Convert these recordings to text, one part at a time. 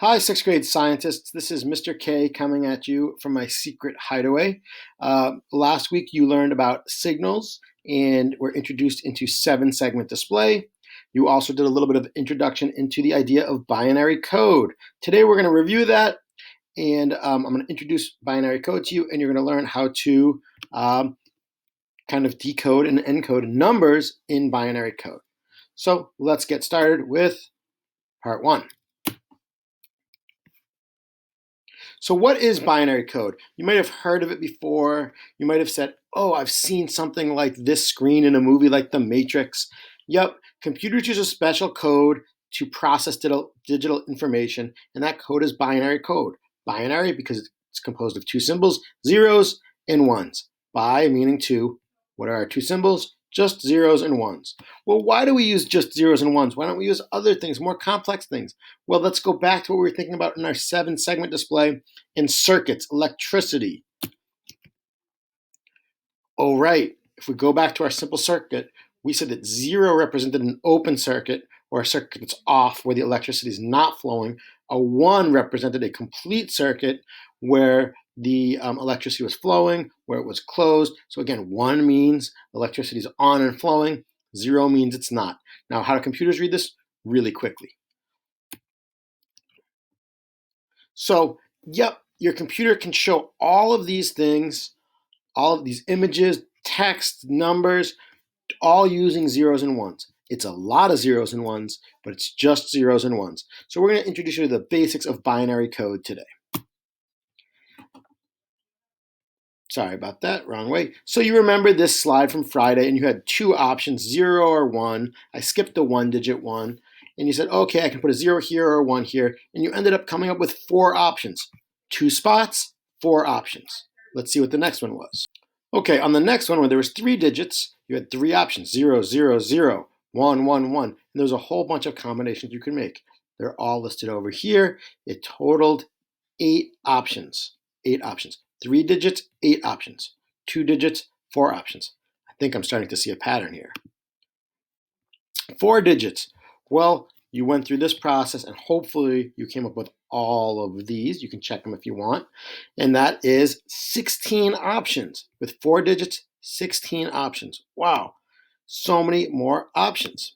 Hi, sixth grade scientists. This is Mr. K coming at you from my secret hideaway. Last week you learned about signals and were introduced into 7-segment display. You also did a little bit of introduction into the idea of binary code. Today we're going to review that, and I'm going to introduce binary code to you, and you're going to learn how to kind of decode and encode numbers in binary code. So let's get started with part 1. So what is binary code? You might have heard of it before. You might have said, oh, I've seen something like this screen in a movie like The Matrix. Yep, computers use a special code to process digital information, and that code is binary code. Binary because it's composed of two symbols, zeros and ones. Bi meaning two. What are our two symbols? Just zeros and ones. Well, why do we use just zeros and ones? Why don't we use other things, more complex things? Well, let's go back to what we were thinking about in our 7-segment display in circuits, electricity. Oh, right. If we go back to our simple circuit, we said that 0 represented an open circuit, or a circuit that's off where the electricity is not flowing. A 1 represented a complete circuit where the electricity was flowing, where it was closed. So again, 1 means electricity is on and flowing. 0 means it's not. Now, how do computers read this? Really quickly. So, yep, your computer can show all of these things, all of these images, text, numbers, all using zeros and ones. It's a lot of zeros and ones, but it's just zeros and ones. So we're going to introduce you to the basics of binary code today. Sorry about that, wrong way. So you remember this slide from Friday, and you had two options, 0 or 1. I skipped the 1-digit one, and you said, okay, I can put a 0 here or a 1 here, and you ended up coming up with 4 options. 2 spots, 4 options. Let's see what the next one was. Okay, on the next one, where there was 3 digits, you had 3 options, 0, 0, 0, 1, 1, 1. And there's a whole bunch of combinations you can make. They're all listed over here. It totaled 8 options. 8 options. 3 digits, 8 options. 2 digits, 4 options. I think I'm starting to see a pattern here. 4 digits. Well, you went through this process and hopefully you came up with all of these. You can check them if you want. And that is 16 options. With 4 digits, 16 options. Wow, so many more options.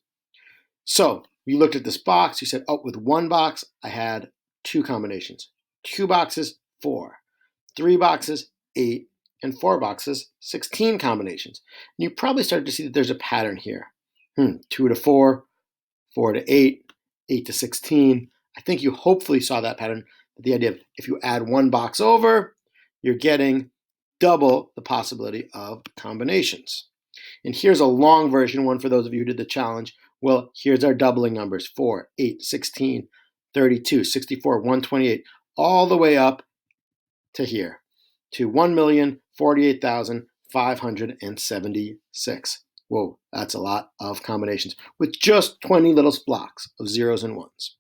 So you looked at this box. You said, oh, with 1 box, I had 2 combinations. 2 boxes, 4. 3 boxes, 8. And 4 boxes, 16 combinations. And you probably started to see that there's a pattern here. 2 to 4, 4 to 8, 8 to 16. I think you hopefully saw that pattern. The idea of if you add 1 box over, you're getting double the possibility of combinations. And here's a long version one for those of you who did the challenge. Well, here's our doubling numbers, 4, 8, 16, 32, 64, 128, all the way up to here, to 1,048,576. Whoa, that's a lot of combinations with just 20 little blocks of zeros and ones.